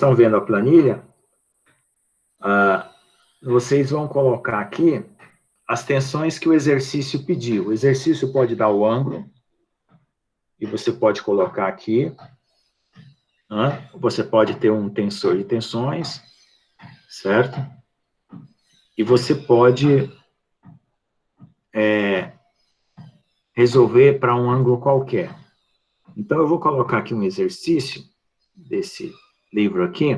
estão vendo a planilha, vocês vão colocar aqui as tensões que o exercício pediu. O exercício pode dar o ângulo, e você pode colocar aqui, né? Você pode ter um tensor de tensões, certo? E você pode resolver para um ângulo qualquer. Então, eu vou colocar aqui um exercício desse livro aqui,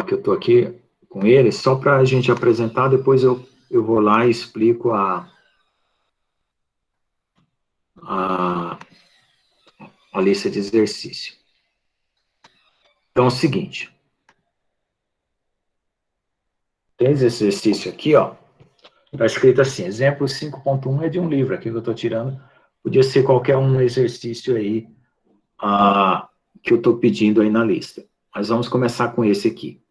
que eu estou aqui com ele, só para a gente apresentar, depois eu vou lá e explico a lista de exercício. Então, é o seguinte. Tem esse exercício aqui, ó. Está escrito assim, exemplo 5.1 é de um livro, aqui que eu estou tirando. Podia ser qualquer um exercício aí que eu estou pedindo aí na lista. Mas vamos começar com esse aqui.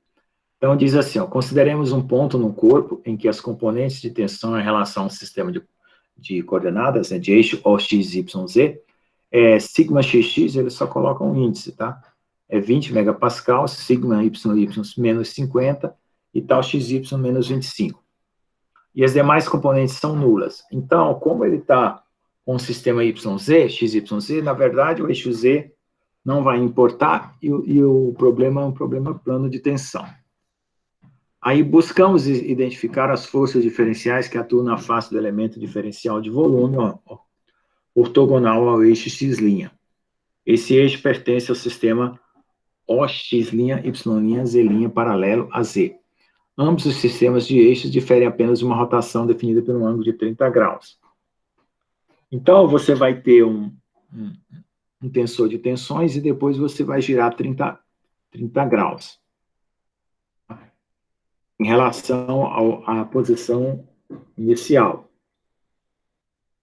Então, diz assim, ó, consideremos um ponto no corpo em que as componentes de tensão em relação ao sistema de coordenadas, né, de eixo O, X, Y, Z, sigma XX, eles só colocam um índice, tá? É 20 megapascal, sigma YY menos 50 e tal XY menos 25. E as demais componentes são nulas. Então, como ele está com o sistema YZ, XYZ, na verdade, o eixo Z não vai importar e o problema é um problema plano de tensão. Aí buscamos identificar as forças diferenciais que atuam na face do elemento diferencial de volume, ortogonal ao eixo X'. Esse eixo pertence ao sistema OX', Y', Z' paralelo a Z. Ambos os sistemas de eixos diferem apenas de uma rotação definida por um ângulo de 30 graus. Então, você vai ter um tensor de tensões e depois você vai girar 30 graus em relação à posição inicial.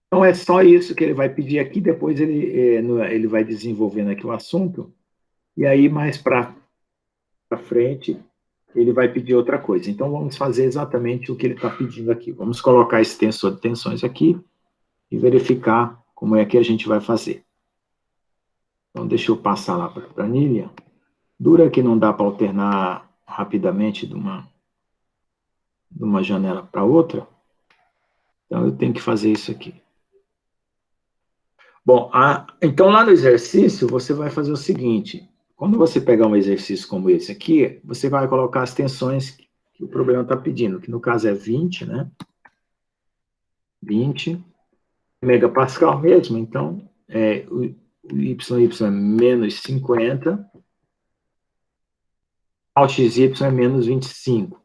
Então, é só isso que ele vai pedir aqui, depois ele vai desenvolvendo aqui o assunto, e aí mais para frente ele vai pedir outra coisa. Então, vamos fazer exatamente o que ele está pedindo aqui. Vamos colocar esse tensor de tensões aqui e verificar como é que a gente vai fazer. Então, deixa eu passar lá para a planilha. Dura que não dá para alternar rapidamente de uma janela para outra. Então, eu tenho que fazer isso aqui. Bom, então lá no exercício, você vai fazer o seguinte. Quando você pegar um exercício como esse aqui, você vai colocar as tensões que o problema está pedindo, que no caso é 20, né? 20 megapascal mesmo, então o YY é menos 50, tal XY é menos 25.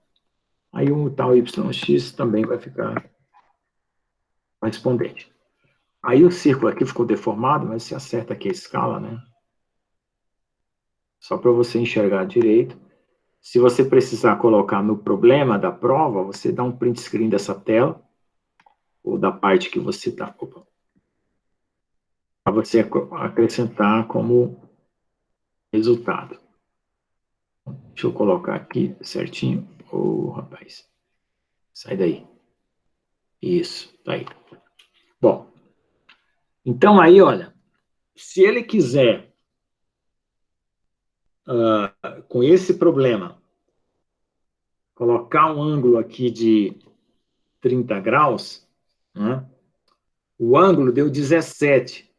Aí o tal YX também vai ficar correspondente. Aí o círculo aqui ficou deformado, mas você acerta aqui a escala, né? Só para você enxergar direito. Se você precisar colocar no problema da prova, você dá um print screen dessa tela, ou da parte que você está. Para você acrescentar como resultado. Deixa eu colocar aqui certinho. Rapaz. Sai daí. Isso, tá aí. Bom, então aí, olha, se ele quiser, com esse problema, colocar um ângulo aqui de 30 graus, né? O ângulo deu 17,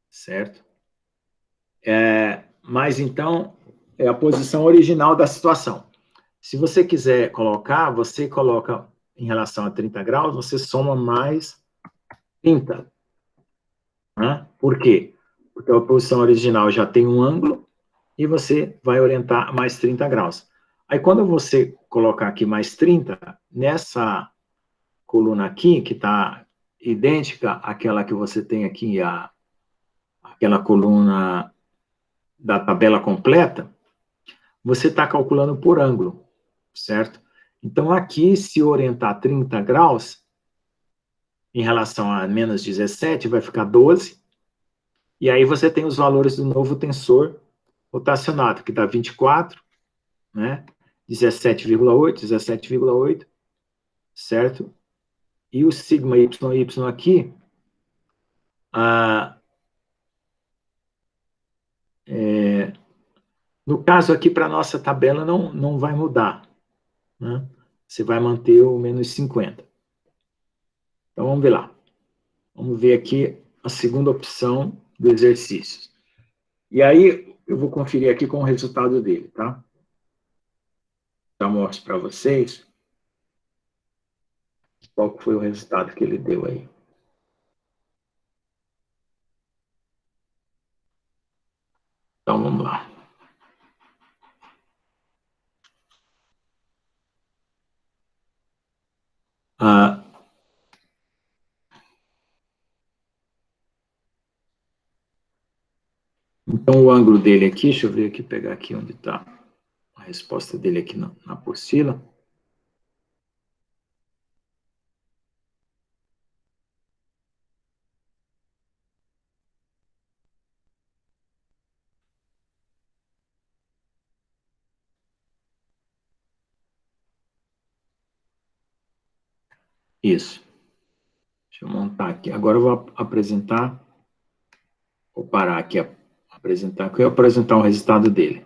certo? Mas então, é a posição original da situação. Se você quiser colocar, você coloca em relação a 30 graus, você soma mais 30. Né? Por quê? Porque a posição original já tem um ângulo e você vai orientar mais 30 graus. Aí, quando você colocar aqui mais 30, nessa coluna aqui, que está idêntica àquela que você tem aqui, aquela coluna da tabela completa, você está calculando por ângulo, certo? Então, aqui, se orientar 30 graus, em relação a menos 17, vai ficar 12, e aí você tem os valores do novo tensor rotacionado, que dá 24, né? 17,8, 17,8, certo? E o sigma YY aqui, No caso aqui, para a nossa tabela, não vai mudar, né? Você vai manter o menos 50. Então, vamos ver lá. Vamos ver aqui a segunda opção do exercício. E aí, eu vou conferir aqui com o resultado dele, tá? Já mostro para vocês qual foi o resultado que ele deu aí. Então, vamos lá. Ah, então, o ângulo dele aqui, deixa eu ver aqui, pegar aqui onde está a resposta dele aqui na apostila. Isso. Deixa eu montar aqui. Agora eu vou apresentar, vou parar aqui, apresentar, que eu vou apresentar o resultado dele.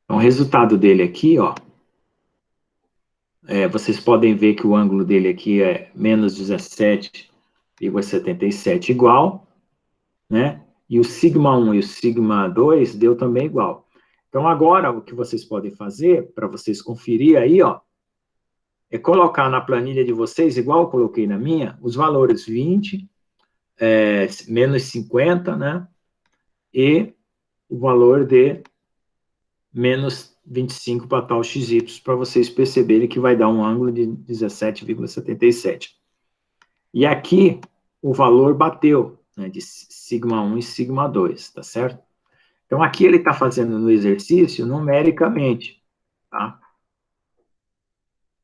Então, o resultado dele aqui, ó, vocês podem ver que o ângulo dele aqui é menos 17,77 igual, né? E o sigma 1 e o sigma 2 deu também igual. Então, agora, o que vocês podem fazer, para vocês conferir aí, ó, é colocar na planilha de vocês, igual eu coloquei na minha, os valores 20, menos 50, né? E o valor de menos 25 para tal XY, para vocês perceberem que vai dar um ângulo de 17,77. E aqui, o valor bateu, né, de sigma 1 e sigma 2, tá certo? Então, aqui ele está fazendo no exercício numericamente, tá?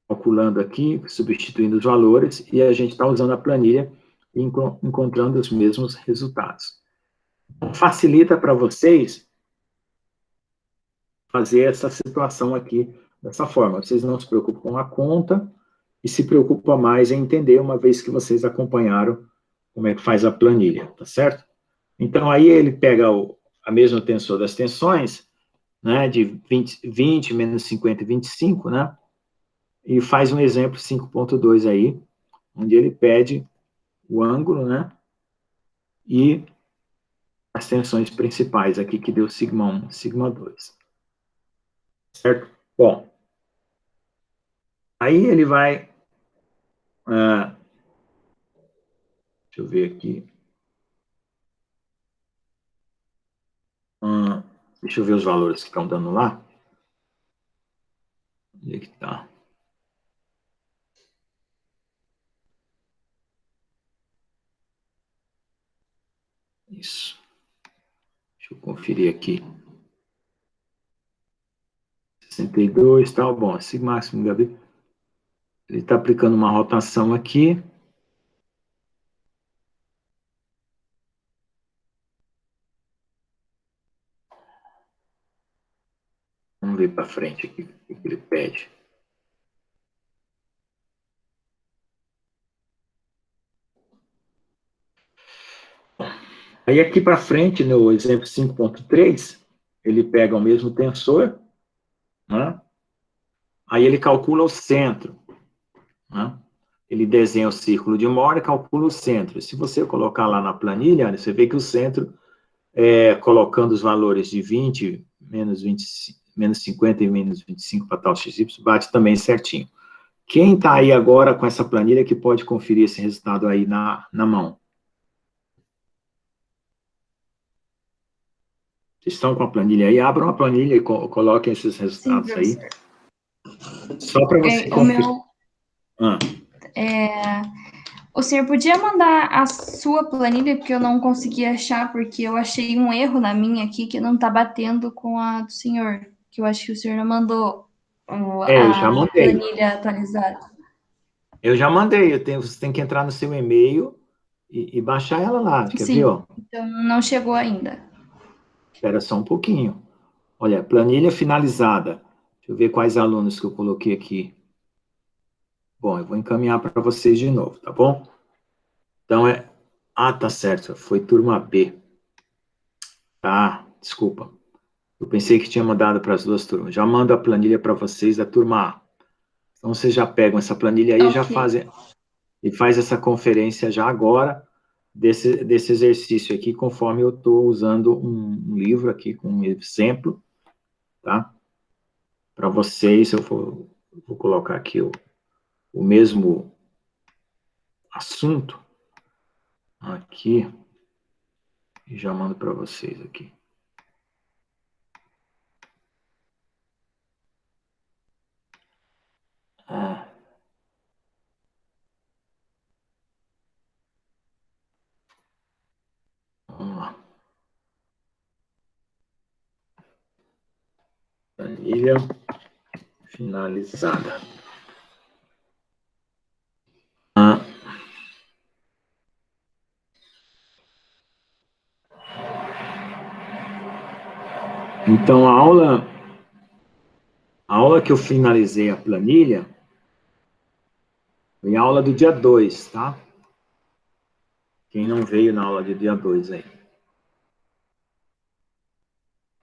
Calculando aqui, substituindo os valores, e a gente está usando a planilha e encontrando os mesmos resultados. Facilita para vocês fazer essa situação aqui dessa forma. Vocês não se preocupam com a conta e se preocupam mais em entender, uma vez que vocês acompanharam como é que faz a planilha, tá certo? Então, aí ele pega a mesma tensor das tensões, né, de 20 menos 50 e 25, né, e faz um exemplo 5.2 aí, onde ele pede o ângulo, né, e as tensões principais aqui, que deu sigma 1, sigma 2. Certo? Bom, aí ele vai... deixa eu ver aqui. Deixa eu ver os valores que estão dando lá. Onde é que está? Isso. Deixa eu conferir aqui. 62, tá bom. Sigma máximo, Gabi. Ele está aplicando uma rotação aqui. Vamos ver para frente aqui o que ele pede. Aí aqui para frente, no exemplo 5.3, ele pega o mesmo tensor, né? Aí ele calcula o centro, né? Ele desenha o círculo de Mohr e calcula o centro. Se você colocar lá na planilha, você vê que o centro, colocando os valores de 20, menos 20, menos 50 e menos 25 para tal XY, bate também certinho. Quem está aí agora com essa planilha que pode conferir esse resultado aí na mão? Vocês estão com a planilha aí? Abram a planilha e coloquem esses Sim, resultados aí. professor. Só para você O conferir. meu. O senhor podia mandar a sua planilha, porque eu não consegui achar, porque eu achei um erro na minha aqui que não tá batendo com a do senhor. Que eu acho que o senhor não mandou Eu já a mandei. planilha atualizada. Eu já mandei. Você tem que entrar no seu e-mail e baixar ela lá. Quer ver, Sim, ó? então não chegou ainda. Espera só um pouquinho. Olha, planilha finalizada. Deixa eu ver quais alunos que eu coloquei aqui. Bom, eu vou encaminhar para vocês de novo, tá bom? Então tá certo. Foi turma B. Tá, desculpa. Eu pensei que tinha mandado para as duas turmas. Já mando a planilha para vocês da turma A. Então, vocês já pegam essa planilha aí e já fazem, e faz essa conferência já agora, desse exercício aqui, conforme eu estou usando um livro aqui com um exemplo, tá? Para vocês, eu vou colocar aqui o mesmo assunto aqui, e já mando para vocês aqui. Vamos lá. Planilha finalizada. Então, a aula que eu finalizei a planilha foi a aula do dia 2, tá? Quem não veio na aula do dia 2 aí.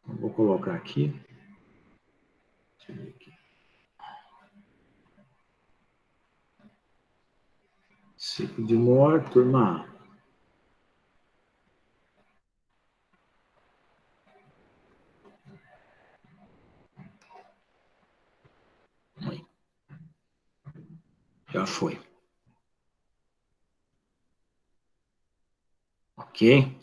Vou colocar aqui. Deixa eu ver aqui. Ciclo de Moore, turma A. Já foi. Ok?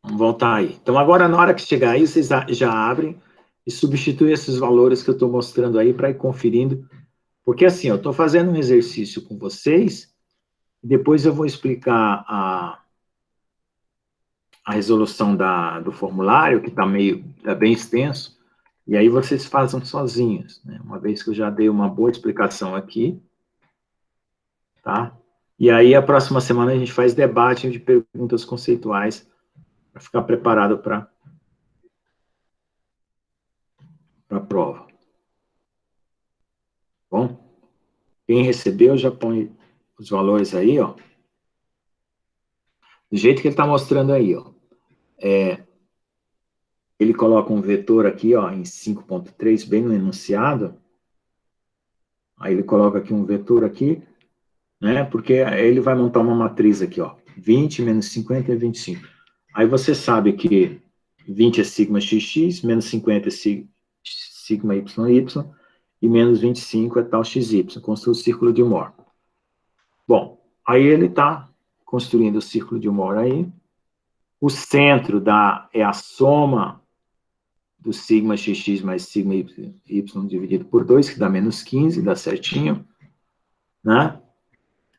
Vamos voltar aí. Então, agora, na hora que chegar aí, vocês já abrem e substituem esses valores que eu estou mostrando aí para ir conferindo. Porque, assim, eu estou fazendo um exercício com vocês, e depois eu vou explicar a resolução do formulário, que está bem extenso, e aí vocês fazem sozinhos, né? Uma vez que eu já dei uma boa explicação aqui, tá? E aí, a próxima semana, a gente faz debate de perguntas conceituais para ficar preparado para a prova. Bom? Quem recebeu, já põe os valores aí, ó. Do jeito que ele está mostrando aí, ó. Ele coloca um vetor aqui, ó, em 5.3, bem no enunciado. Aí ele coloca aqui um vetor aqui, né? Porque ele vai montar uma matriz aqui, ó. 20 menos 50 é 25. Aí você sabe que 20 é sigma xx, menos 50 é sigma yy, e menos 25 é tal xy. Construa o círculo de Moore. Bom, aí ele está construindo o círculo de Moore aí. O centro é a soma do sigma xx mais sigma y dividido por 2, que dá menos 15, dá certinho, né?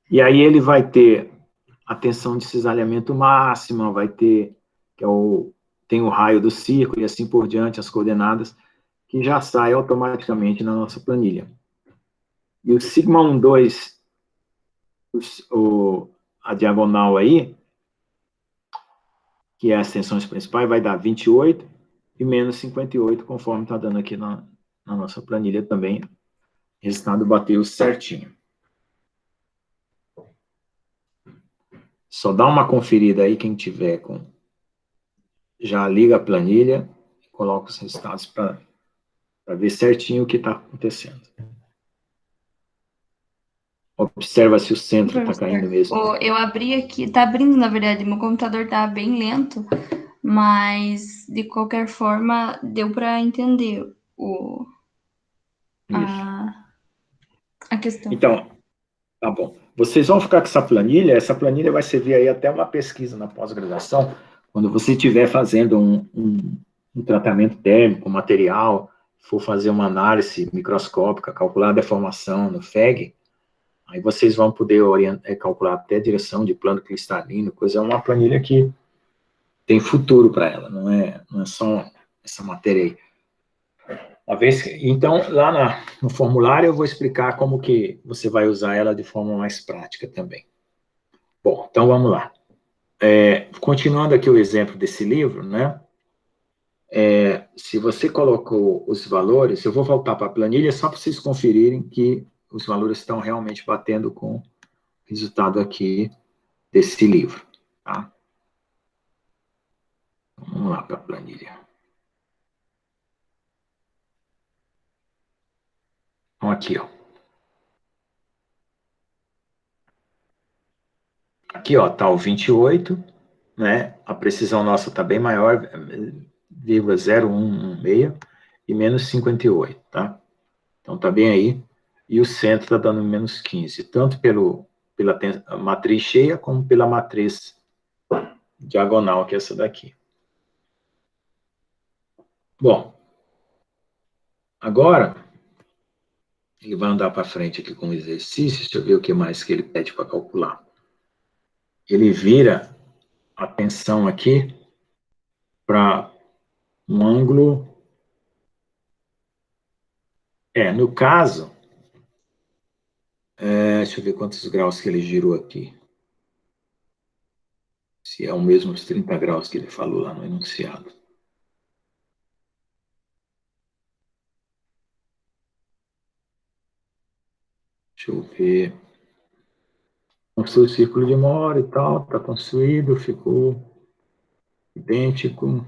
E aí ele vai ter a tensão de cisalhamento máxima, vai ter, tem o raio do círculo e assim por diante, as coordenadas, que já sai automaticamente na nossa planilha. E o sigma 1, 2, a diagonal aí, que é as tensões principais, vai dar 28 e menos 58, conforme está dando aqui na nossa planilha também. O resultado bateu certinho. Só dá uma conferida aí, quem tiver com... Já liga a planilha e coloca os resultados para ver certinho o que está acontecendo. Observa se o centro está caindo mesmo. Eu abri aqui, tá abrindo, na verdade, meu computador tá bem lento, mas de qualquer forma deu para entender a questão. Então, tá bom. Vocês vão ficar com essa planilha vai servir aí até uma pesquisa na pós-graduação, quando você estiver fazendo um tratamento térmico, material, for fazer uma análise microscópica, calcular a deformação no FEG, aí vocês vão poder calcular até a direção de plano cristalino, coisa, é uma planilha que tem futuro para ela, não é só essa matéria aí. Então, lá no formulário eu vou explicar como que você vai usar ela de forma mais prática também. Bom, então vamos lá. Continuando aqui o exemplo desse livro, né? Se você colocou os valores, eu vou voltar para a planilha só para vocês conferirem que os valores estão realmente batendo com o resultado aqui desse livro, tá? Vamos lá para a planilha. aqui, ó. Aqui, ó, tá o 28, né? A precisão nossa tá bem maior, 0,0116 e menos 58, tá? Então tá bem aí. E o centro tá dando menos 15, tanto pela matriz cheia, como pela matriz diagonal, que é essa daqui. Bom, agora, ele vai andar para frente aqui com o exercício, deixa eu ver o que mais que ele pede para calcular. Ele vira a tensão aqui para um ângulo... no caso, deixa eu ver quantos graus que ele girou aqui. Se é o mesmo os 30 graus que ele falou lá no enunciado. Deixa eu ver. Construiu o círculo de Moore e tal, está construído, ficou idêntico.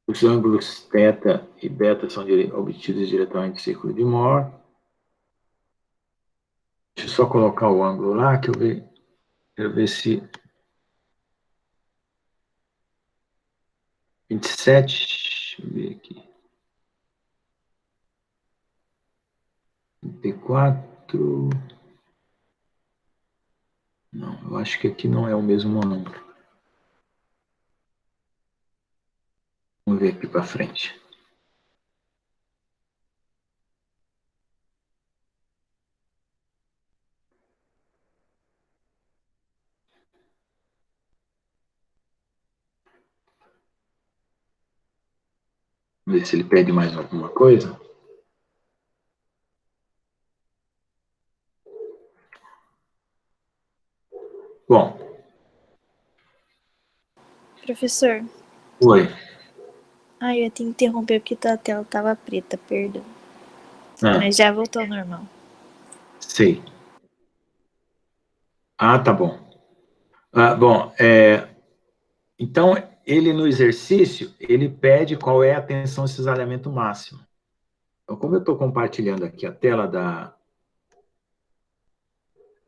Os ângulos θ e beta são obtidos diretamente do círculo de Moore. Deixa eu só colocar o ângulo lá, que eu quero ver se... 27, deixa eu ver aqui. 34... Não, eu acho que aqui não é o mesmo ângulo. Vamos ver aqui para frente. Vamos ver se ele pede mais alguma coisa. Bom. Professor. Oi. Eu ia te interromper porque a tela estava preta, perdão. Mas já voltou ao normal. Sei. Tá bom. Bom, então, ele no exercício, ele pede qual é a tensão de cisalhamento máximo. Então, como eu estou compartilhando aqui a tela da...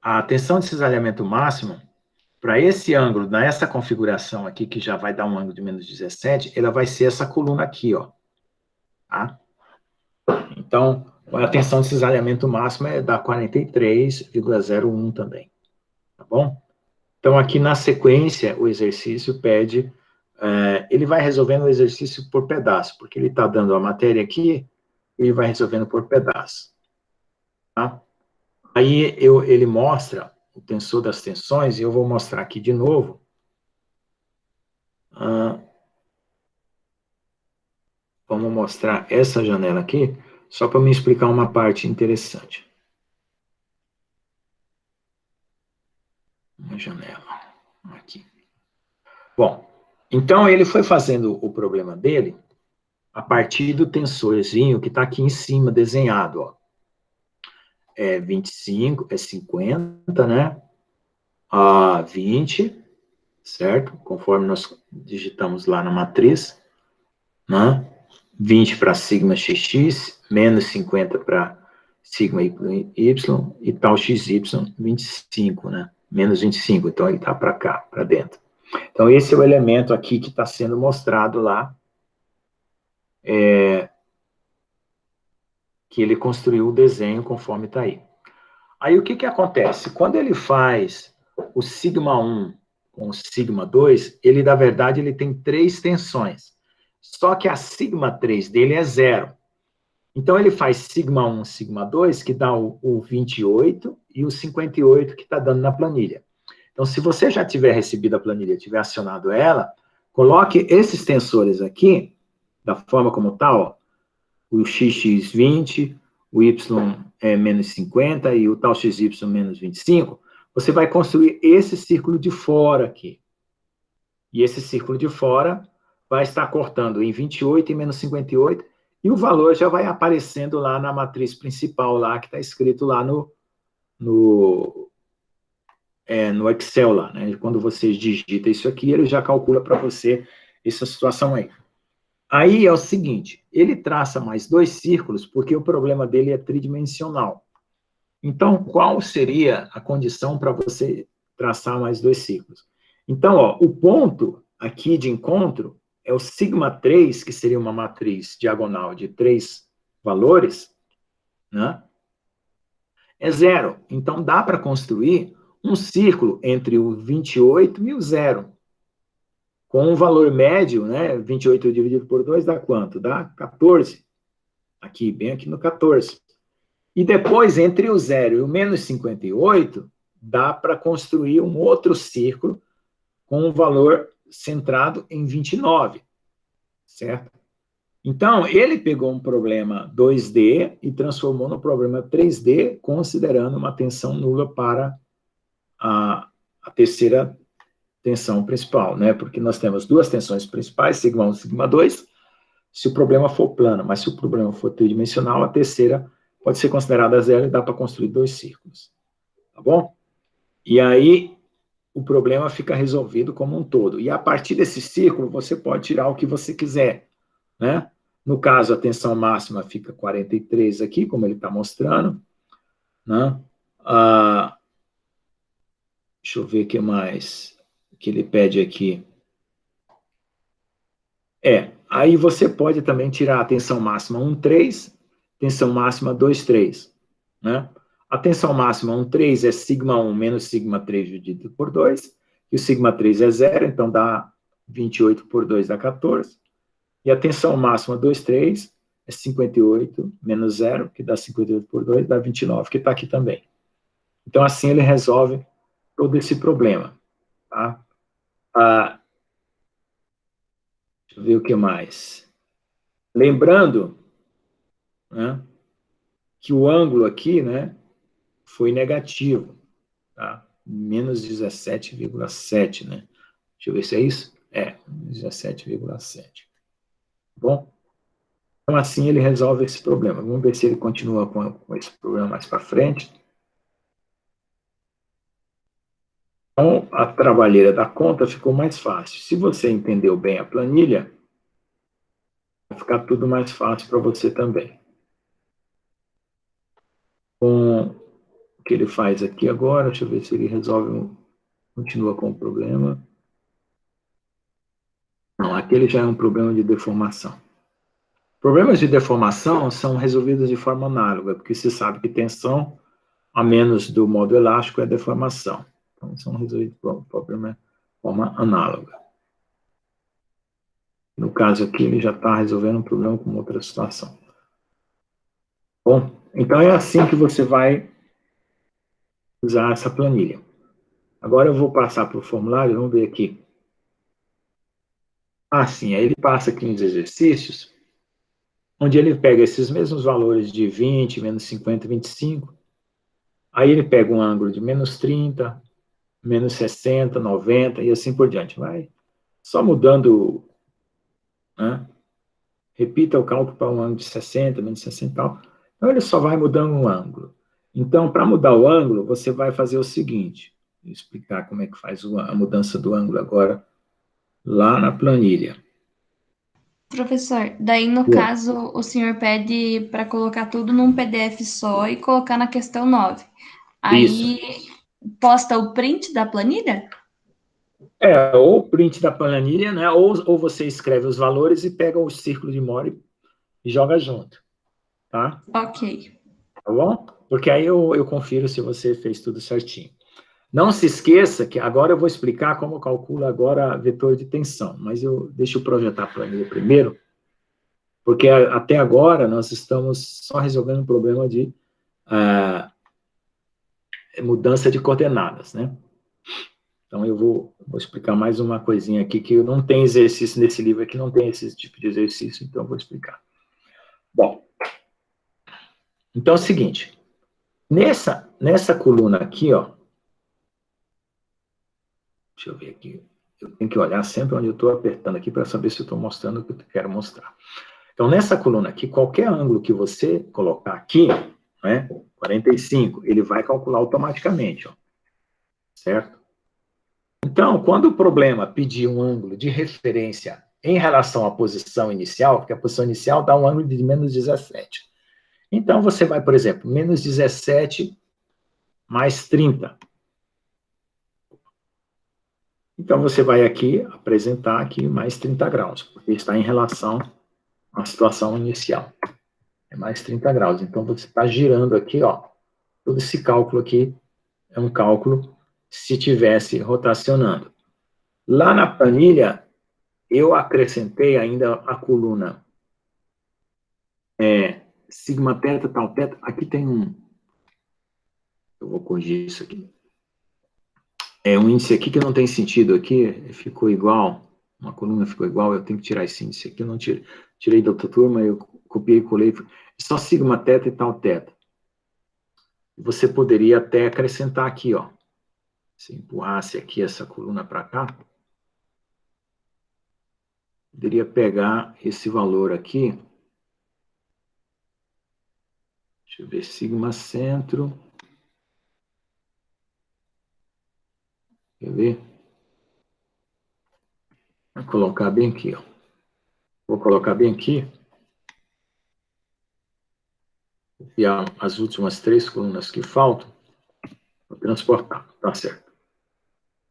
A tensão de cisalhamento máximo, para esse ângulo, nessa configuração aqui, que já vai dar um ângulo de menos 17, ela vai ser essa coluna aqui, ó. Tá? Então, a tensão de cisalhamento máximo é da 43,01 também. Tá bom? Então, aqui na sequência, o exercício pede... ele vai resolvendo o exercício por pedaço, porque ele está dando a matéria aqui, ele vai resolvendo por pedaço. Tá? Aí, ele mostra o tensor das tensões, e eu vou mostrar aqui de novo. Vamos mostrar essa janela aqui, só para me explicar uma parte interessante. Uma janela aqui. Bom, então ele foi fazendo o problema dele a partir do tensorzinho que está aqui em cima desenhado, ó. 25, 50, né? 20, certo? Conforme nós digitamos lá na matriz, né? 20 para sigma xx, menos 50 para sigma y, e tal xy, 25, né? Menos 25, então ele está para cá, para dentro. Então, esse é o elemento aqui que está sendo mostrado lá, que ele construiu o desenho conforme está aí. Aí, o que acontece? Quando ele faz o sigma 1 com o sigma 2, ele, na verdade, ele tem 3 tensões. Só que a sigma 3 dele é 0. Então, ele faz sigma 1, sigma 2, que dá o 28, e o 58 que está dando na planilha. Então, se você já tiver recebido a planilha, tiver acionado ela, coloque esses tensores aqui, da forma como está, ó, o XX20, o Y é menos 50 e o tal XY menos 25, você vai construir esse círculo de fora aqui. E esse círculo de fora vai estar cortando em 28 e menos 58, e o valor já vai aparecendo lá na matriz principal, lá que está escrito lá no Excel, lá, né? Quando você digita isso aqui, ele já calcula para você essa situação aí. Aí é o seguinte, ele traça mais 2 círculos porque o problema dele é tridimensional. Então, qual seria a condição para você traçar mais 2 círculos? Então, ó, o ponto aqui de encontro é o sigma 3, que seria uma matriz diagonal de 3 valores, né? É 0. Então, dá para construir um círculo entre o 28 e o 0. Com um valor médio, né? 28 dividido por 2 dá quanto? Dá 14. Aqui, bem aqui no 14. E depois, entre o 0 e o menos 58, dá para construir um outro círculo com um valor centrado em 29, certo? Então, ele pegou um problema 2D e transformou no problema 3D, considerando uma tensão nula para a terceira tensão principal, né? Porque nós temos 2 tensões principais, sigma 1 e sigma 2, se o problema for plano, mas se o problema for tridimensional, a terceira pode ser considerada 0 e dá para construir 2 círculos, tá bom? E aí, o problema fica resolvido como um todo. E a partir desse círculo, você pode tirar o que você quiser, né? No caso, a tensão máxima fica 43 aqui, como ele está mostrando, né? Deixa eu ver o que mais que ele pede aqui. Aí você pode também tirar a tensão máxima 1,3, tensão máxima 2,3, né? A tensão máxima 1,3 é sigma 1 menos sigma 3 dividido por 2, e o sigma 3 é 0, então dá 28 por 2 dá 14. E a tensão máxima 2,3 é 58 menos 0, que dá 58 por 2, dá 29, que está aqui também. Então, assim ele resolve todo esse problema, tá? Deixa eu ver o que mais. Lembrando, né, que o ângulo aqui, né, foi negativo, tá? Menos 17,7, né? Deixa eu ver se é isso. 17,7. Bom? Então, assim ele resolve esse problema. Vamos ver se ele continua com esse problema mais para frente. Então, a trabalheira da conta ficou mais fácil. Se você entendeu bem a planilha, vai ficar tudo mais fácil para você também. Com o que ele faz aqui agora, deixa eu ver se ele resolve, continua com o problema. Não, aquele já é um problema de deformação. Problemas de deformação são resolvidos de forma análoga, porque se sabe que tensão a menos do modo elástico é deformação. Então, são resolvidos de forma análoga. No caso aqui, ele já está resolvendo um problema com outra situação. Bom, então é assim que você vai usar essa planilha. Agora eu vou passar para o formulário, vamos ver aqui. Sim, aí ele passa aqui uns exercícios, onde ele pega esses mesmos valores de 20, menos 50, 25, aí ele pega um ângulo de menos 30, menos 60, 90 e assim por diante. Vai só mudando, né? Repita o cálculo para um ângulo de 60, menos 60 e tal. Então, ele só vai mudando um ângulo. Então, para mudar o ângulo, você vai fazer o seguinte. Vou explicar como é que faz a mudança do ângulo agora, lá na planilha. Professor, daí no caso o senhor pede para colocar tudo num PDF só e colocar na questão 9. Aí posta o print da planilha? Ou o print da planilha, né? Ou você escreve os valores e pega o círculo de Moore e joga junto, tá? Ok. Tá bom? Porque aí eu confiro se você fez tudo certinho. Não se esqueça que agora eu vou explicar como calcula agora vetor de tensão, mas deixa eu projetar a planilha primeiro, porque até agora nós estamos só resolvendo um problema de mudança de coordenadas, né? Então eu vou explicar mais uma coisinha aqui, que não tem exercício nesse livro aqui, não tem esse tipo de exercício, então eu vou explicar. Bom, então é o seguinte, nessa coluna aqui, ó, deixa eu ver aqui, eu tenho que olhar sempre onde eu estou apertando aqui para saber se eu estou mostrando o que eu quero mostrar. Então, nessa coluna aqui, qualquer ângulo que você colocar aqui, né, 45, ele vai calcular automaticamente, ó, certo? Então, quando o problema pedir um ângulo de referência em relação à posição inicial, porque a posição inicial dá um ângulo de menos 17. Então, você vai, por exemplo, menos 17 mais 30. Então, você vai aqui apresentar aqui mais 30 graus, porque está em relação à situação inicial. É mais 30 graus. Então, você está girando aqui, ó. Todo esse cálculo aqui é um cálculo se tivesse rotacionando. Lá na planilha, eu acrescentei ainda a coluna sigma teta, tal teta. Aqui tem um... Eu vou corrigir isso aqui. É um índice aqui que não tem sentido aqui, ficou igual, uma coluna ficou igual, eu tenho que tirar esse índice aqui, eu não tirei da outra turma, eu copiei e colei, só sigma teta e tal teta. Você poderia até acrescentar aqui, ó, se empurrasse aqui essa coluna para cá, poderia pegar esse valor aqui, deixa eu ver, sigma centro, quer ver? Vou colocar bem aqui, ó. Vou colocar bem aqui. E as últimas 3 colunas que faltam, vou transportar, tá certo.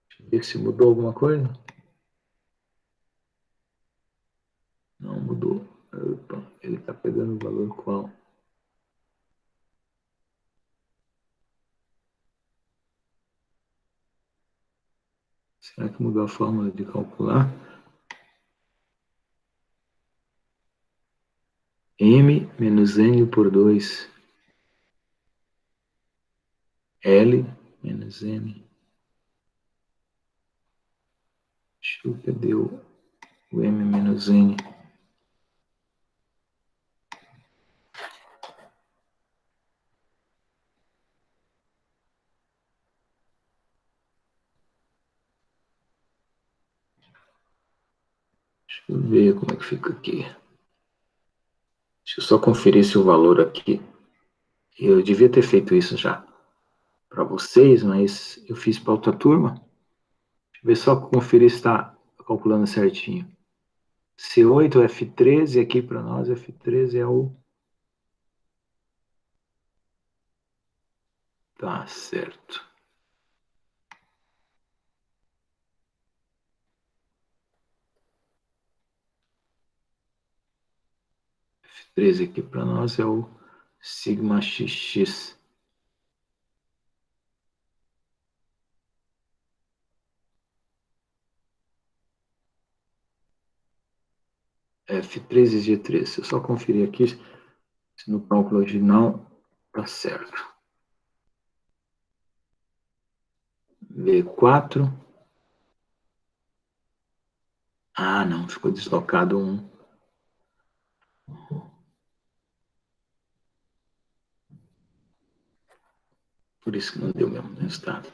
Deixa eu ver se mudou alguma coisa. Não mudou. Opa, ele está pegando o valor qual? Será que mudou a fórmula de calcular? M menos N por 2. L menos M. Deixa eu ver, cadê o M menos N? Deixa eu ver como é que fica aqui. Deixa eu só conferir se o valor aqui. Eu devia ter feito isso já para vocês, mas eu fiz para outra turma. Deixa eu ver só conferir se está calculando certinho. C8, F13, aqui para nós, F13 é o... Tá certo. F13 aqui para nós é o sigma XX. F13 e G13. Se eu só conferir aqui, se no cálculo original tá certo. V4. Ah, não, ficou deslocado um. Por isso que não deu o mesmo resultado.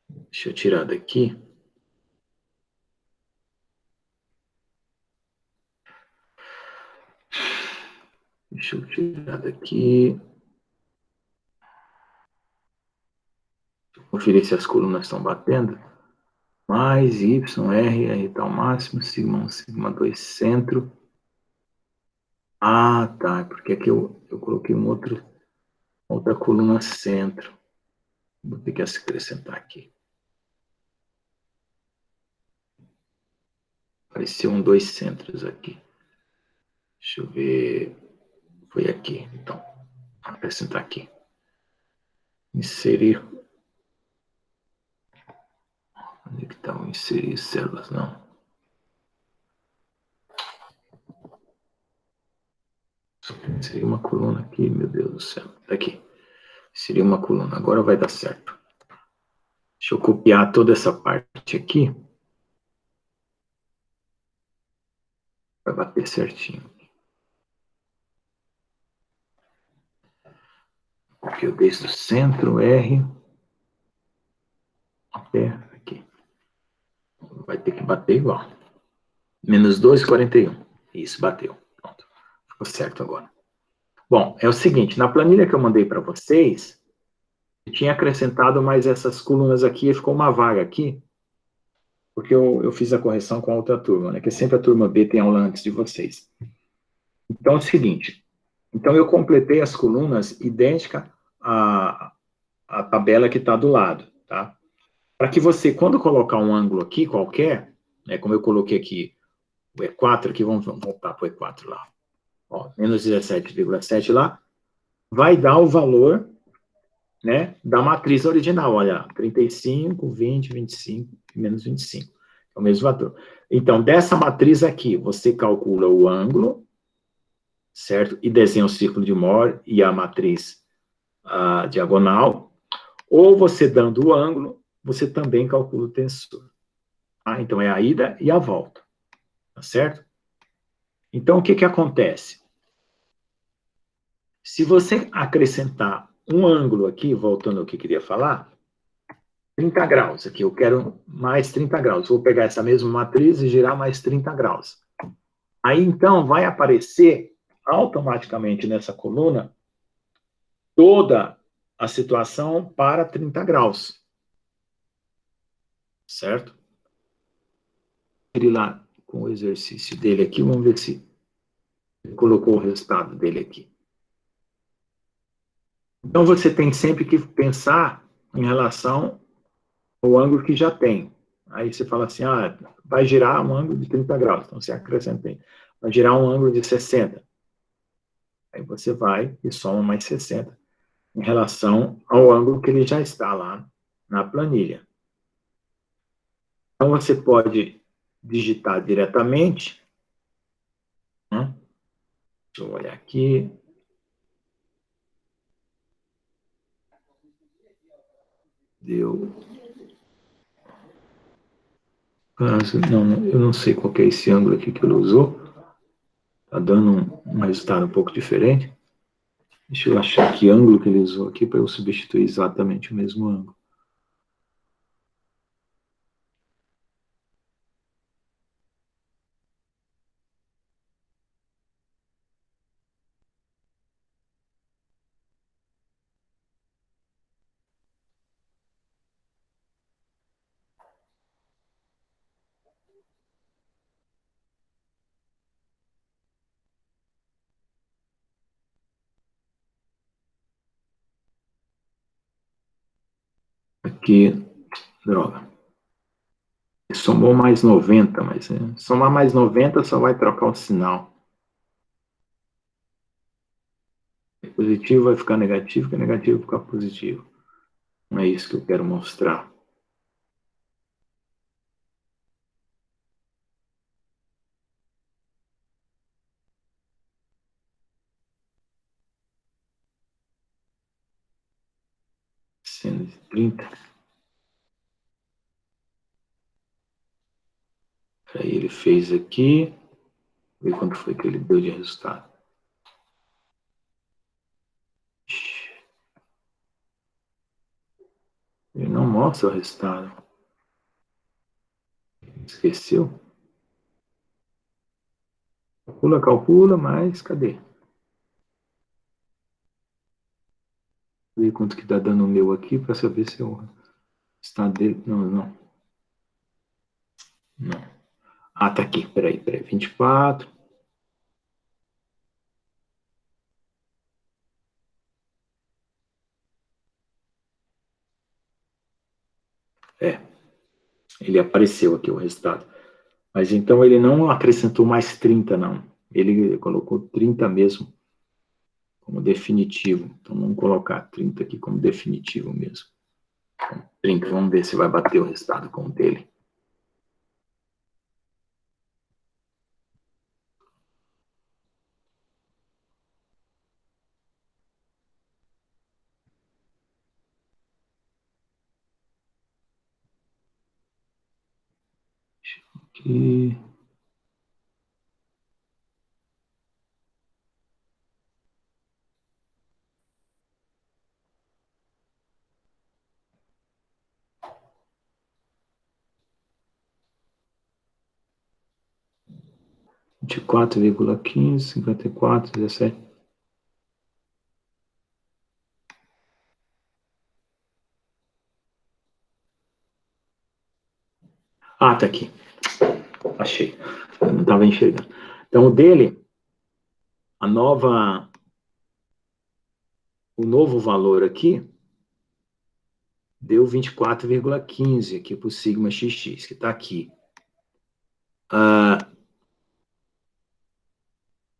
Deixa eu tirar daqui. Deixa eu tirar daqui. Deixa eu conferir se as colunas estão batendo. Mais Y, R, R tá ao máximo, sigma 1, sigma 2, centro. Ah, tá, porque aqui eu coloquei outra coluna centro. Vou ter que acrescentar aqui. Apareceu 2 centros aqui. Deixa eu ver. Foi aqui, então. Acrescentar aqui. Inserir. Onde é que está o inserir células? Não. Inserir uma coluna aqui, meu Deus do céu. Tá aqui. Inserir uma coluna. Agora vai dar certo. Deixa eu copiar toda essa parte aqui. Vai bater certinho. Copio desde o centro, R. Até aqui. Vai ter que bater igual. Menos 2,41. Isso, bateu. Pronto. Ficou certo agora. Bom, é o seguinte, na planilha que eu mandei para vocês, eu tinha acrescentado mais essas colunas aqui, e ficou uma vaga aqui, porque eu fiz a correção com a outra turma, né? Que sempre a turma B tem aula antes de vocês. Então, é o seguinte. Então, eu completei as colunas idênticas à tabela que está do lado, tá? Para que você, quando colocar um ângulo aqui, qualquer, né, como eu coloquei aqui, o E4, aqui, vamos voltar para o E4 lá. Ó, menos 17,7 lá, vai dar o valor, né, da matriz original, olha, 35, 20, 25 e menos 25. É o mesmo valor. Então, dessa matriz aqui, você calcula o ângulo, certo? E desenha o círculo de Mohr e a matriz diagonal. Ou você dando o ângulo, você também calcula o tensor. Tá? Então, é a ida e a volta. Tá certo? Então, o que acontece? Se você acrescentar um ângulo aqui, voltando ao que eu queria falar, 30 graus aqui, eu quero mais 30 graus. Vou pegar essa mesma matriz e girar mais 30 graus. Aí, então, vai aparecer automaticamente nessa coluna toda a situação para 30 graus. Certo? Ele lá com o exercício dele aqui, vamos ver se ele colocou o resultado dele aqui. Então, você tem sempre que pensar em relação ao ângulo que já tem. Aí você fala assim, vai girar um ângulo de 30 graus. Então, você acrescenta aí. Vai girar um ângulo de 60. Aí você vai e soma mais 60 em relação ao ângulo que ele já está lá na planilha. Então, você pode digitar diretamente. Né? Deixa eu olhar aqui. Deu. Não, eu não sei qual que é esse ângulo aqui que ele usou. Está dando um resultado um pouco diferente. Deixa eu achar que ângulo que ele usou aqui para eu substituir exatamente o mesmo ângulo. Aqui, droga. Somou mais 90, mas somar mais 90 só vai trocar o sinal. Positivo vai ficar negativo, que negativo vai ficar positivo. Não é isso que eu quero mostrar. Sendo 30. Aí ele fez aqui. Ver quanto foi que ele deu de resultado. Ele não mostra o resultado. Esqueceu? Calcula, calcula, mas cadê? Ver quanto que está dando o meu aqui para saber se o estado dele. Não, não. Não. Tá aqui. Peraí. 24. Ele apareceu aqui o resultado. Mas então ele não acrescentou mais 30, não. Ele colocou 30 mesmo como definitivo. Então vamos colocar 30 aqui como definitivo mesmo. Então, 30, vamos ver se vai bater o resultado com o dele. Aqui. Vinte e quatro vírgula 54, 17. Ah, tá aqui. Achei. Eu não estava enxergando. Então, o dele, o novo valor aqui, deu 24,15 aqui para o sigma XX, que está aqui.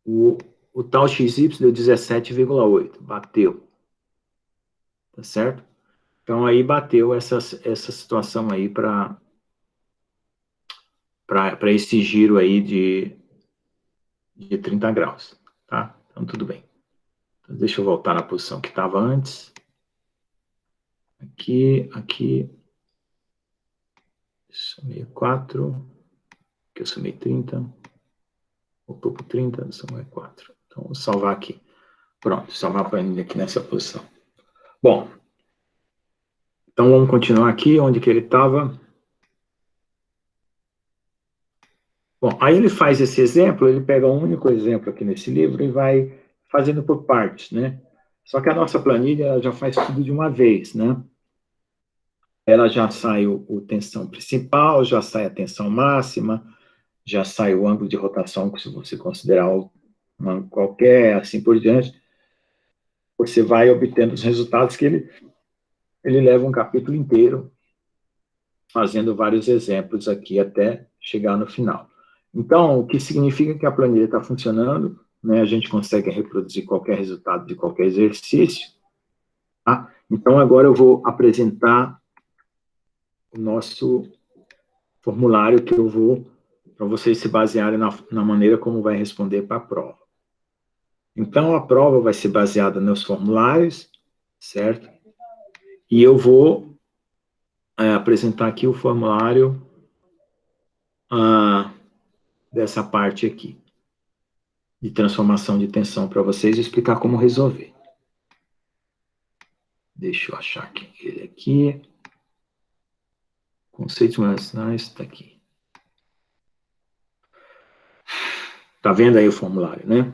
O tal XY deu 17,8, bateu. Tá certo? Então, aí bateu essa situação aí para esse giro aí de 30 graus, tá? Então, tudo bem. Então, deixa eu voltar na posição que estava antes. Aqui. Somei 4. Aqui eu somei 30. Voltou para 30, somei 4. Então, vou salvar aqui. Pronto, salvar a planilha aqui nessa posição. Bom, então vamos continuar aqui, onde que ele estava. Bom, aí ele faz esse exemplo, ele pega um único exemplo aqui nesse livro e vai fazendo por partes, né? Só que a nossa planilha ela já faz tudo de uma vez, né? Ela já sai o tensão principal, já sai a tensão máxima, já sai o ângulo de rotação, que se você considerar uma qualquer, assim por diante, você vai obtendo os resultados que ele leva um capítulo inteiro fazendo vários exemplos aqui até chegar no final. Então, o que significa que a planilha está funcionando, né? A gente consegue reproduzir qualquer resultado de qualquer exercício. Tá? Então, agora eu vou apresentar o nosso formulário que eu vou, para vocês se basearem na maneira como vai responder para a prova. Então, a prova vai ser baseada nos formulários, certo? E eu vou apresentar aqui o formulário dessa parte aqui, de transformação de tensão para vocês e explicar como resolver. Deixa eu achar aqui, ele aqui. Conceitos relacionais, está aqui. Tá vendo aí o formulário, né?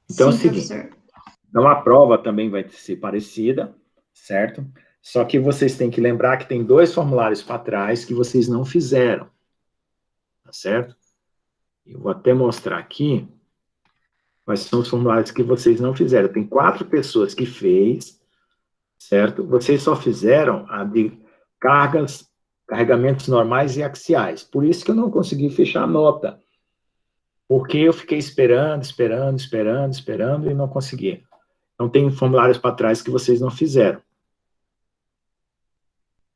Então, sim, é o seguinte. Professor. Então, a prova também vai ser parecida, certo? Só que vocês têm que lembrar que tem 2 formulários para trás que vocês não fizeram. Tá certo? Eu vou até mostrar aqui quais são os formulários que vocês não fizeram. Tem 4 pessoas que fez, certo? Vocês só fizeram a de carregamentos normais e axiais. Por isso que eu não consegui fechar a nota. Porque eu fiquei esperando e não consegui. Então, tem formulários para trás que vocês não fizeram.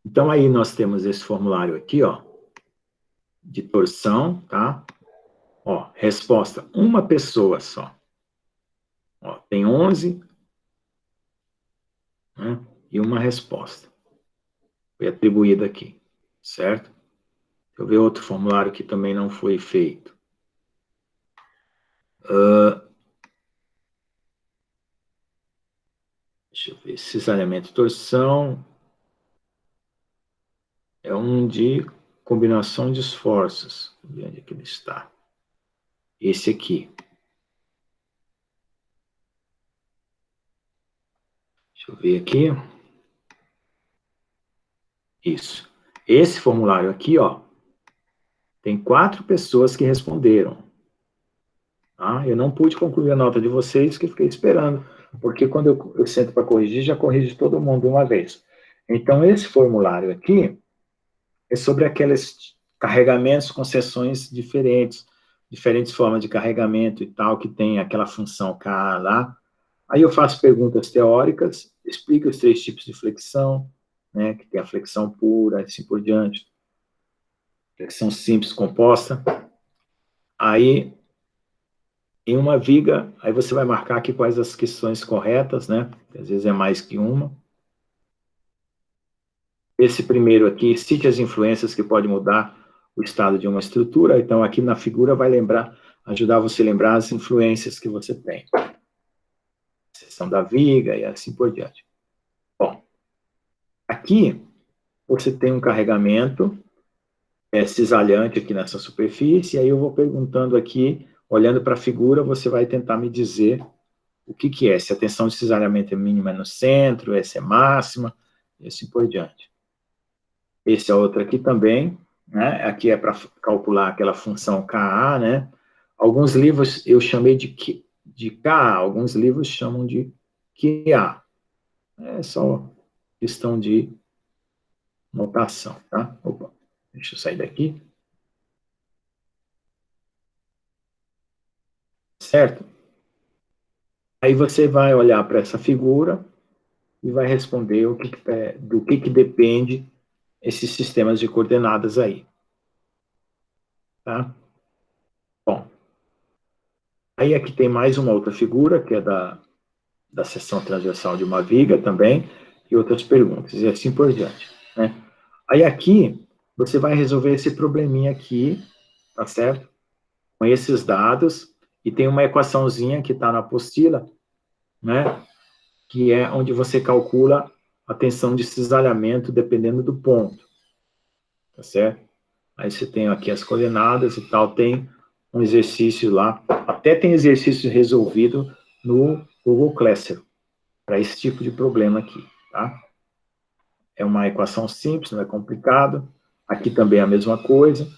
Então, aí nós temos esse formulário aqui, ó, de torção, tá? Ó, resposta, uma pessoa só. Ó, tem 11, né, e uma resposta. Foi atribuída aqui, certo? Deixa eu ver outro formulário que também não foi feito. Deixa eu ver, cisalhamento e torção. É um de combinação de esforços. Onde é que ele está? Esse aqui. Deixa eu ver aqui. Isso. Esse formulário aqui, ó, tem 4 pessoas que responderam. Tá? Eu não pude concluir a nota de vocês, que fiquei esperando, porque quando eu sento para corrigir, já corrige todo mundo de uma vez. Então, esse formulário aqui é sobre aqueles carregamentos com seções diferentes formas de carregamento e tal, que tem aquela função K lá. Aí eu faço perguntas teóricas, explico os 3 tipos de flexão, né, que tem a flexão pura, assim por diante, flexão simples composta. Aí, em uma viga, aí você vai marcar aqui quais as questões corretas, né, às vezes é mais que uma. Esse primeiro aqui, cite as influências que podem mudar o estado de uma estrutura. Então, aqui na figura vai ajudar você a lembrar as influências que você tem. Seção da viga e assim por diante. Bom, aqui você tem um carregamento cisalhante aqui nessa superfície, e aí eu vou perguntando aqui, olhando para a figura, você vai tentar me dizer o que é, se a tensão de cisalhamento é mínima no centro, se é máxima, e assim por diante. Esse é outro aqui também, né? Aqui é para calcular aquela função Ka, né? Alguns livros eu chamei de Ka, alguns livros chamam de Ka. É só questão de notação, tá? Opa, deixa eu sair daqui. Certo? Aí você vai olhar para essa figura e vai responder do que depende esses sistemas de coordenadas aí. Tá? Bom, aí aqui tem mais uma outra figura, que é da seção transversal de uma viga também, e outras perguntas, e assim por diante. Né? Aí aqui, você vai resolver esse probleminha aqui, tá certo? Com esses dados, e tem uma equaçãozinha que está na apostila, né? Que é onde você calcula a tensão de cisalhamento dependendo do ponto, tá certo? Aí você tem aqui as coordenadas e tal, tem um exercício lá, até tem exercício resolvido no Google Classroom, para esse tipo de problema aqui, tá? É uma equação simples, não é complicado. Aqui também é a mesma coisa.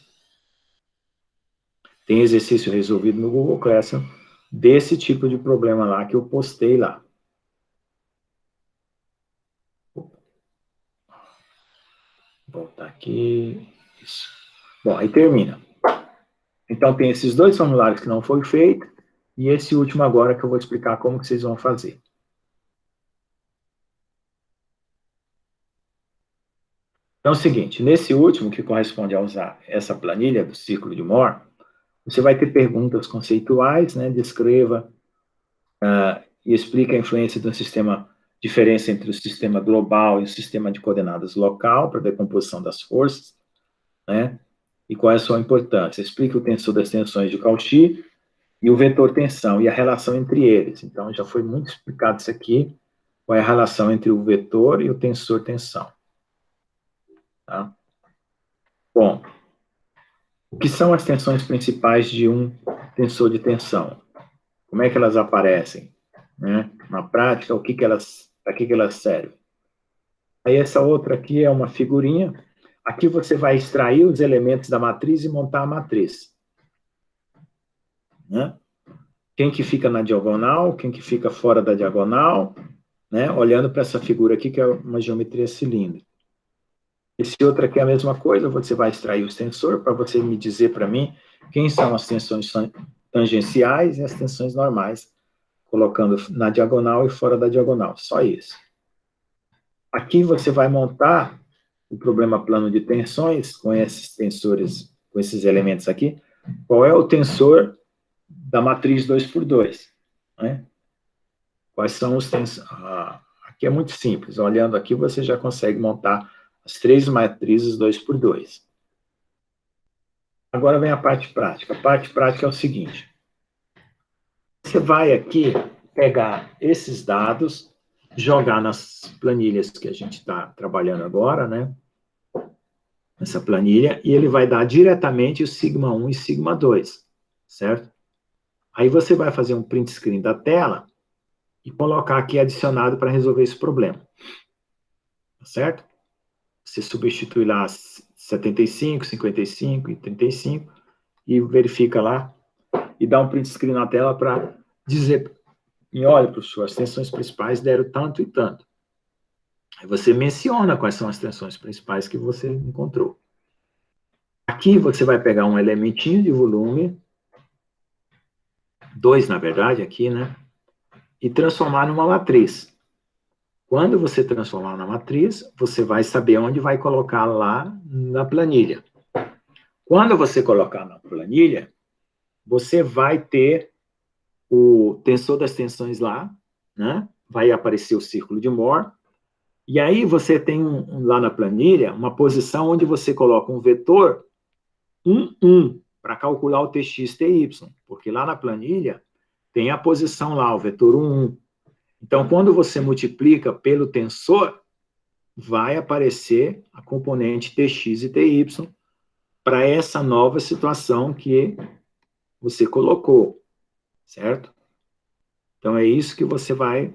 Tem exercício resolvido no Google Classroom desse tipo de problema lá que eu postei lá. Vou voltar aqui. Isso. Bom, aí termina. Então, tem esses dois formulários que não foi feito, e esse último agora que eu vou explicar como que vocês vão fazer. Então, é o seguinte, nesse último, que corresponde a usar essa planilha do ciclo de Moore, você vai ter perguntas conceituais, né? Descreva e explique a influência do sistema, diferença entre o sistema global e o sistema de coordenadas local para a decomposição das forças, né? E qual é a sua importância. Explique o tensor das tensões de Cauchy e o vetor tensão e a relação entre eles. Então, já foi muito explicado isso aqui, qual é a relação entre o vetor e o tensor tensão. Tá? Bom, o que são as tensões principais de um tensor de tensão? Como é que elas aparecem? Né? Na prática, para que elas servem? Aí essa outra aqui é uma figurinha. Aqui você vai extrair os elementos da matriz e montar a matriz. Né? Quem que fica na diagonal, quem que fica fora da diagonal, né? Olhando para essa figura aqui, que é uma geometria cilíndrica. Esse outro aqui é a mesma coisa, você vai extrair o tensor para você me dizer para mim quem são as tensões tangenciais e as tensões normais, colocando na diagonal e fora da diagonal, só isso. Aqui você vai montar o problema plano de tensões com esses tensores, com esses elementos aqui. Qual é o tensor da matriz 2x2? Né? Quais são os tensores? Aqui é muito simples. Olhando aqui, você já consegue montar as três matrizes 2x2. Agora vem a parte prática. A parte prática é o seguinte. Você vai aqui pegar esses dados, jogar nas planilhas que a gente está trabalhando agora, né? Essa planilha, e ele vai dar diretamente o sigma 1 e sigma 2, certo? Aí você vai fazer um print screen da tela e colocar aqui adicionado para resolver esse problema. Tá certo? Você substitui lá 75, 55 e 35 e verifica lá e dá um print screen na tela para dizer, e olha, professor, as tensões principais deram tanto e tanto. Aí você menciona quais são as tensões principais que você encontrou. Aqui você vai pegar um elementinho de volume, 2 na verdade aqui, né? E transformar numa matriz. Quando você transformar na matriz, você vai saber onde vai colocar lá na planilha. Quando você colocar na planilha, você vai ter o tensor das tensões lá, né? Vai aparecer o círculo de Moore, e aí você tem lá na planilha uma posição onde você coloca um vetor 1, 1, para calcular o tx, ty, porque lá na planilha tem a posição lá, o vetor 1, 1. Então, quando você multiplica pelo tensor, vai aparecer a componente tx e ty para essa nova situação que você colocou, certo? Então, é isso que você vai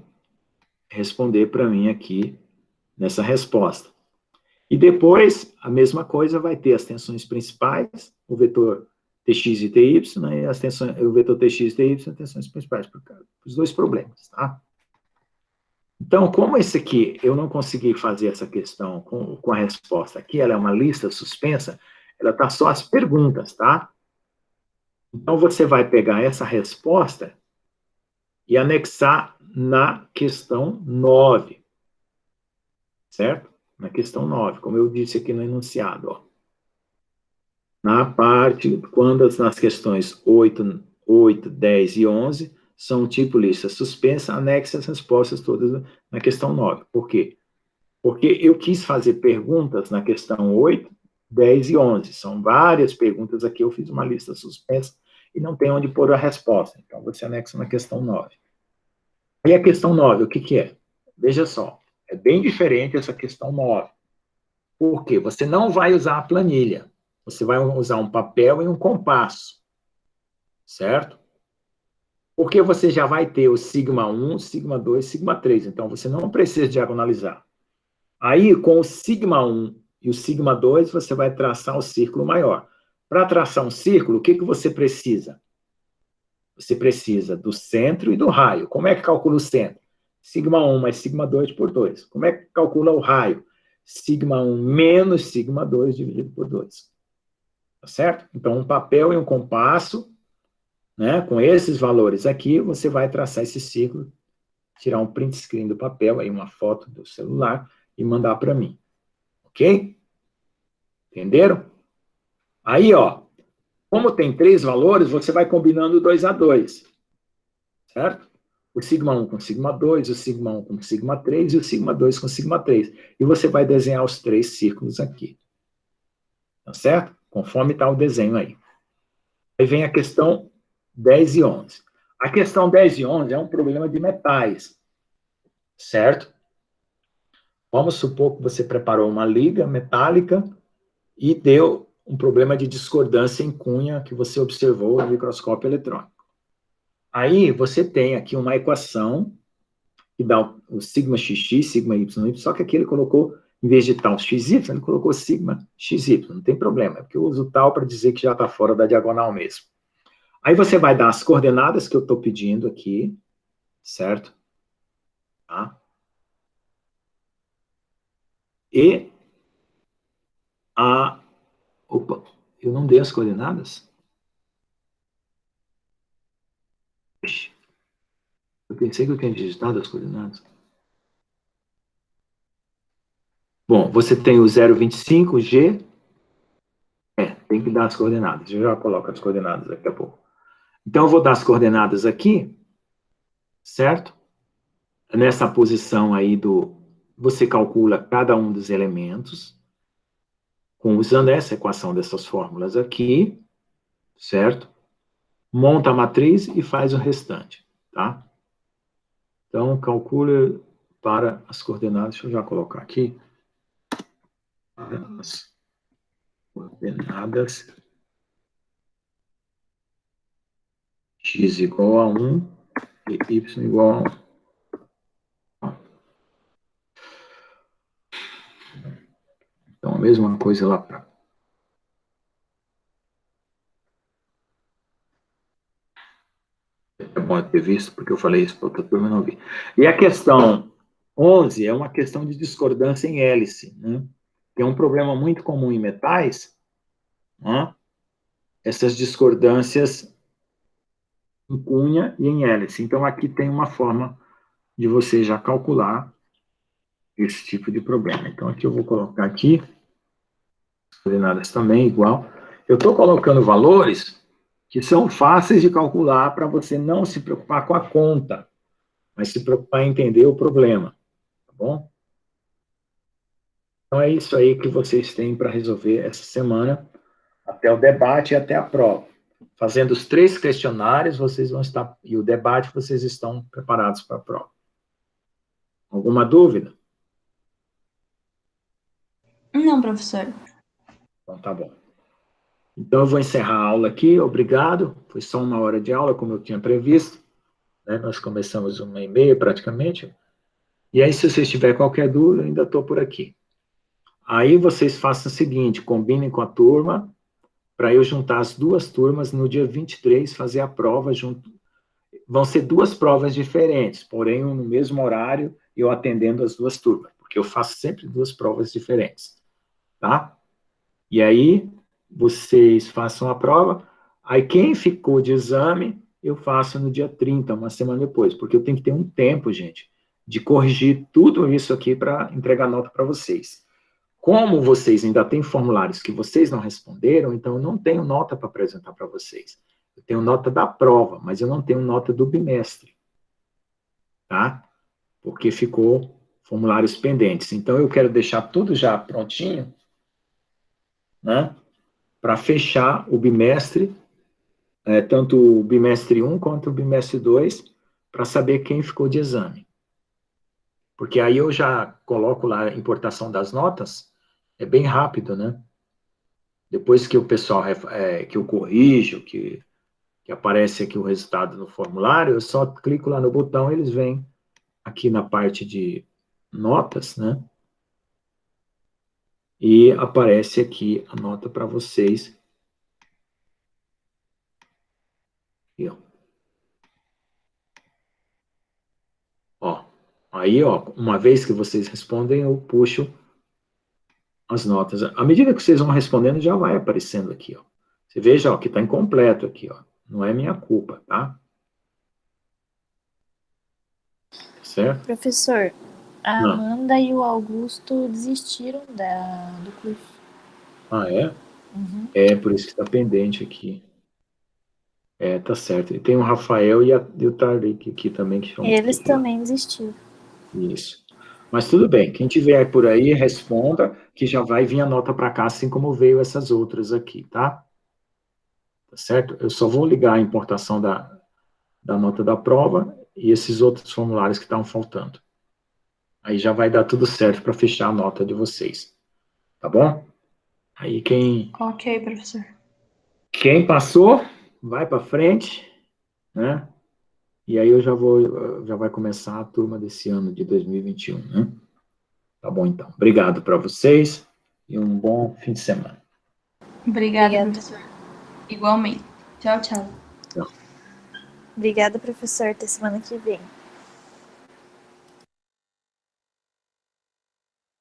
responder para mim aqui nessa resposta. E depois, a mesma coisa, vai ter as tensões principais, o vetor Tx e Ty, né, e o vetor Tx e Ty, as tensões principais, para os dois problemas, tá? Então, como esse aqui, eu não consegui fazer essa questão com a resposta aqui, ela é uma lista suspensa, ela está só as perguntas, tá? Então, você vai pegar essa resposta e anexar na questão 9, certo? Na questão 9, como eu disse aqui no enunciado, ó. Na parte, quando nas questões 8, 10 e 11 são tipo lista suspensa, anexe as respostas todas na questão 9. Por quê? Porque eu quis fazer perguntas na questão 8, 10 e 11. São várias perguntas aqui, eu fiz uma lista suspensa e não tem onde pôr a resposta. Então, você anexa na questão 9. E a questão 9, o que que é? Veja só, é bem diferente essa questão 9. Por quê? Você não vai usar a planilha. Você vai usar um papel e um compasso, certo? Porque você já vai ter o sigma 1, sigma 2, sigma 3, então você não precisa diagonalizar. Aí, com o sigma 1 e o sigma 2, você vai traçar o círculo maior. Para traçar um círculo, o que você precisa? Você precisa do centro e do raio. Como é que calcula o centro? Sigma 1 mais sigma 2 por 2. Como é que calcula o raio? Sigma 1 menos sigma 2 dividido por 2. Tá certo? Então, um papel e um compasso, né, com esses valores aqui, você vai traçar esse círculo, tirar um print screen do papel, aí uma foto do celular, e mandar para mim. Ok? Entenderam? Aí, ó, como tem 3 valores, você vai combinando 2 a 2. Certo? O sigma 1 com sigma 2, o sigma 1 com sigma 3 e o sigma 2 com sigma 3. E você vai desenhar os 3 círculos aqui. Tá certo? Conforme está o desenho aí. Aí vem a questão 10 e 11. A questão 10 e 11 é um problema de metais. Certo? Vamos supor que você preparou uma liga metálica e deu um problema de discordância em cunha que você observou no microscópio eletrônico. Aí você tem aqui uma equação que dá o sigma xx, sigma y, só que aqui ele colocou, em vez de tal xy, ele colocou sigma xy. Não tem problema, é porque eu uso tal para dizer que já está fora da diagonal mesmo. Aí você vai dar as coordenadas que eu estou pedindo aqui, certo? Tá? E a... Opa, eu não dei as coordenadas? Eu pensei que eu tinha digitado as coordenadas. Bom, você tem o 0,25, G. Tem que dar as coordenadas. Eu já coloco as coordenadas daqui a pouco. Então, eu vou dar as coordenadas aqui, certo? Nessa posição aí você calcula cada um dos elementos, usando essa equação dessas fórmulas aqui, certo? Monta a matriz e faz o restante, tá? Então, calcula para as coordenadas, deixa eu já colocar aqui. As coordenadas x igual a 1 e y igual a 1. Então, a mesma coisa lá para... É bom eu ter visto, porque eu falei isso para outra turma e não vi. E a questão 11 é uma questão de discordância em hélice, né? Que é um problema muito comum em metais, né? Essas discordâncias em cunha e em hélice. Então, aqui tem uma forma de você já calcular esse tipo de problema. Então, aqui eu vou colocar aqui, as coordenadas também, igual. Eu estou colocando valores que são fáceis de calcular para você não se preocupar com a conta, mas se preocupar em entender o problema, tá bom? Então, é isso aí que vocês têm para resolver essa semana, até o debate e até a prova. Fazendo os 3 questionários, vocês vão estar, e o debate, vocês estão preparados para a prova. Alguma dúvida? Não, professor. Então, tá bom. Então, eu vou encerrar a aula aqui, obrigado. Foi só 1 hora de aula, como eu tinha previsto, né? Nós começamos 1h30, praticamente. E aí, se vocês tiverem qualquer dúvida, eu ainda estou por aqui. Aí vocês façam o seguinte, combinem com a turma, para eu juntar as duas turmas no dia 23, fazer a prova junto. Vão ser duas provas diferentes, porém no mesmo horário, eu atendendo as duas turmas, porque eu faço sempre duas provas diferentes, tá? E aí, vocês façam a prova, aí quem ficou de exame, eu faço no dia 30, uma semana depois, porque eu tenho que ter um tempo, gente, de corrigir tudo isso aqui para entregar nota para vocês. Como vocês ainda têm formulários que vocês não responderam, então eu não tenho nota para apresentar para vocês. Eu tenho nota da prova, mas eu não tenho nota do bimestre, tá? Porque ficou formulários pendentes. Então eu quero deixar tudo já prontinho, né? Para fechar o bimestre, tanto o bimestre 1 quanto o bimestre 2, para saber quem ficou de exame. Porque aí eu já coloco lá a importação das notas, é bem rápido, né? Depois que o pessoal, que eu corrijo, que aparece aqui o resultado no formulário, eu só clico lá no botão, eles vêm aqui na parte de notas, né? E aparece aqui a nota para vocês. Aqui, ó. Ó, aí, ó, uma vez que vocês respondem, eu puxo as notas. À medida que vocês vão respondendo, já vai aparecendo aqui, ó. Você veja, ó, que está incompleto aqui, ó. Não é minha culpa, tá? Certo? Professor, a Não. Amanda e o Augusto desistiram do curso. Ah, é? Uhum. É, por isso que está pendente aqui. É, tá certo. E tem o Rafael e o Tariq aqui também, que são... Eles também desistiram. Isso. Mas tudo bem, quem tiver por aí, responda, que já vai vir a nota para cá, assim como veio essas outras aqui, tá? Tá certo? Eu só vou ligar a importação da nota da prova e esses outros formulários que estão faltando. Aí já vai dar tudo certo para fechar a nota de vocês. Tá bom? Aí Ok, professor. quem passou, vai para frente, né? E aí já vai começar a turma desse ano de 2021, né? Tá bom, então. Obrigado para vocês e um bom fim de semana. Obrigada, Obrigada. professor. Igualmente. Tchau, tchau. Obrigada, professor. Até semana que vem.